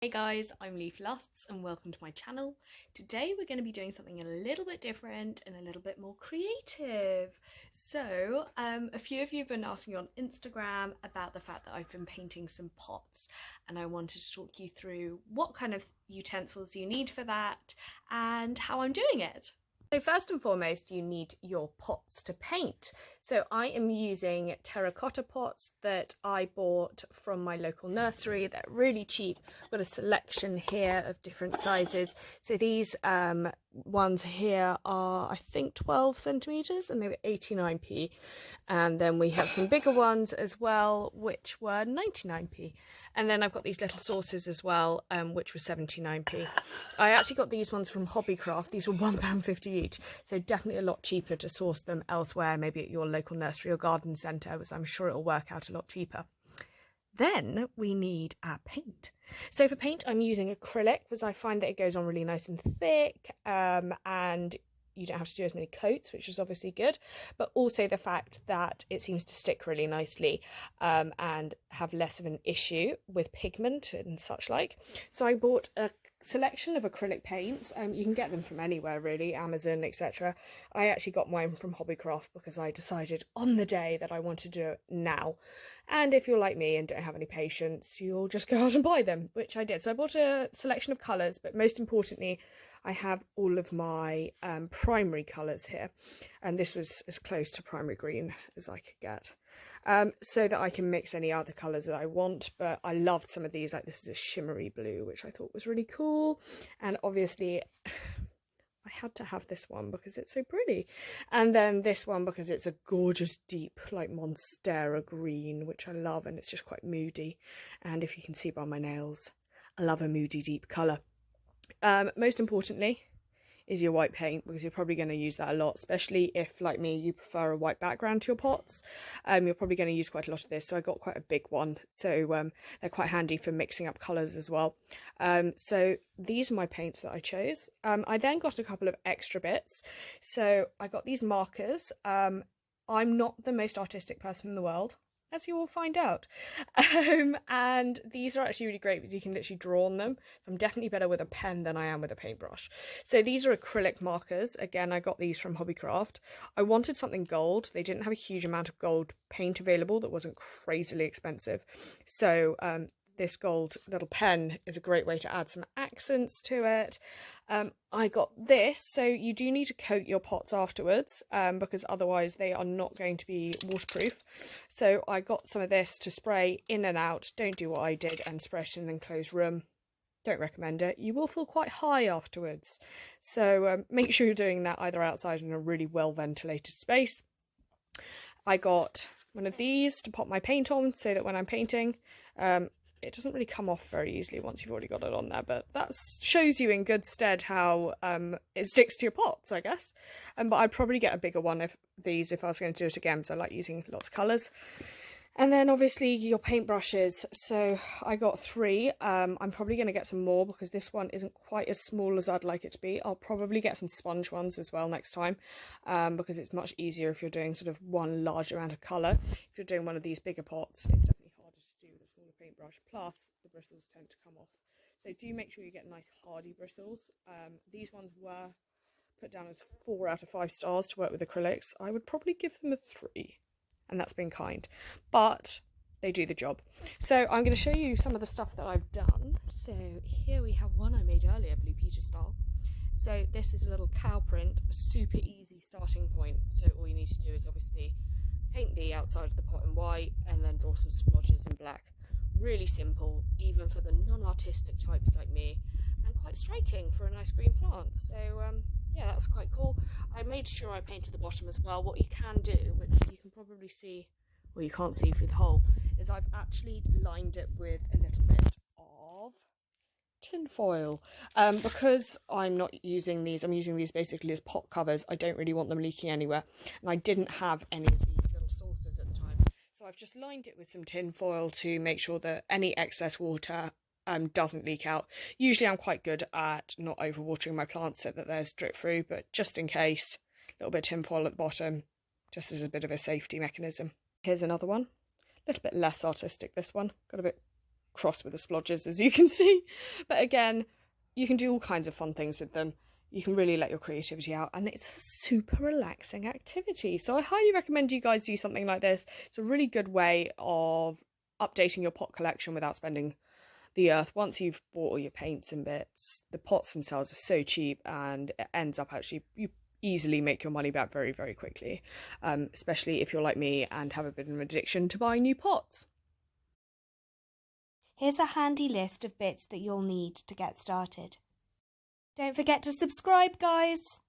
Hey guys, I'm Leafy and welcome to my channel. Today we're going to be doing something a little bit different and a little bit more creative. So, a few of you have been asking on Instagram about the fact that I've been painting some pots, and I wanted to talk you through what kind of utensils you need for that and how I'm doing it. So first and foremost, you need your pots to paint. So I am using terracotta pots that I bought from my local nursery. They're really cheap. I've got a selection here of different sizes. So these ones here are, I think, 12 centimetres and they were 89p. And then we have some bigger ones as well, which were 99p. And then I've got these little saucers as well, which were 79p. I actually got these ones from Hobbycraft. These were £1.50 each, so definitely a lot cheaper to source them elsewhere, maybe at your local nursery or garden centre, as I'm sure it'll work out a lot cheaper. Then we need our paint. So for paint, I'm using acrylic because I find that it goes on really nice and thick, and you don't have to do as many coats, which is obviously good, but also the fact that it seems to stick really nicely and have less of an issue with pigment and such like. So I bought a selection of acrylic paints. You can get them from anywhere really, Amazon, etc. I actually got mine from Hobbycraft because I decided on the day that I want to do it now. And if you're like me and don't have any patience, you'll just go out and buy them, which I did. So I bought a selection of colours, but most importantly, I have all of my primary colours here, and this was as close to primary green as I could get, so that I can mix any other colours that I want. But I loved some of these, like this is a shimmery blue, which I thought was really cool, and obviously I had to have this one because it's so pretty, and then this one because it's a gorgeous deep like Monstera green, which I love, and it's just quite moody, and if you can see by my nails, I love a moody deep colour. Most importantly is your white paint, because you're probably going to use that a lot, especially if, like me, you prefer a white background to your pots. You're probably going to use quite a lot of this, so I got quite a big one, so they're quite handy for mixing up colours as well. So these are my paints that I chose. I then got a couple of extra bits, so I got these markers. I'm not the most artistic person in the world, as you will find out, and these are actually really great because you can literally draw on them. So I'm definitely better with a pen than I am with a paintbrush. So these are acrylic markers. Again, I got these from Hobbycraft. I wanted something gold. They didn't have a huge amount of gold paint available that wasn't crazily expensive, so this gold little pen is a great way to add some accents to it. I got this, so you do need to coat your pots afterwards, because otherwise they are not going to be waterproof. So I got some of this to spray in and out. Don't do what I did and spray it in an enclosed room. Don't recommend it. You will feel quite high afterwards. So make sure you're doing that either outside in a really well ventilated space. I got one of these to pop my paint on so that when I'm painting, it doesn't really come off very easily once you've already got it on there, but that shows you in good stead how it sticks to your pots, I guess. But I'd probably get a bigger one of these if I was going to do it again, because I like using lots of colours. And then obviously your paintbrushes. So I got 3. I'm probably going to get some more because this one isn't quite as small as I'd like it to be. I'll probably get some sponge ones as well next time, because it's much easier if you're doing sort of one large amount of colour. If you're doing one of these bigger pots, it's definitely harder to do with a smaller paintbrush. Plus, the bristles tend to come off. So do make sure you get nice hardy bristles. These ones were put down as 4 out of 5 stars to work with acrylics. I would probably give them a 3. And that's been kind, but they do the job. So I'm going to show you some of the stuff that I've done. So here we have one I made earlier, Blue Peter style. So this is a little cow print, super easy starting point. So all you need to do is obviously paint the outside of the pot in white and then draw some splodges in black. Really simple, even for the non-artistic types like me, and quite striking for a nice green plant. So yeah, that's quite cool. I made sure I painted the bottom as well. What you can do, which you can probably see, well, you can't see through the hole, is I've actually lined it with a little bit of tin foil, because I'm not using these. I'm using these basically as pot covers. I don't really want them leaking anywhere, and I didn't have any of these little saucers at the time, so I've just lined it with some tin foil to make sure that any excess water doesn't leak out. Usually I'm quite good at not overwatering my plants so that there's drip through, but just in case, a little bit of tin foil at the bottom, just as a bit of a safety mechanism. Here's another one, a little bit less artistic, this one, got a bit cross with the splodges, as you can see. But again, you can do all kinds of fun things with them. You can really let your creativity out, and it's a super relaxing activity. So I highly recommend you guys do something like this. It's a really good way of updating your pot collection without spending the earth. Once you've bought all your paints and bits, the pots themselves are so cheap, and it ends up actually, you easily make your money back very, very quickly, especially if you're like me and have a bit of an addiction to buying new pots. Here's a handy list of bits that you'll need to get started. Don't forget to subscribe, guys!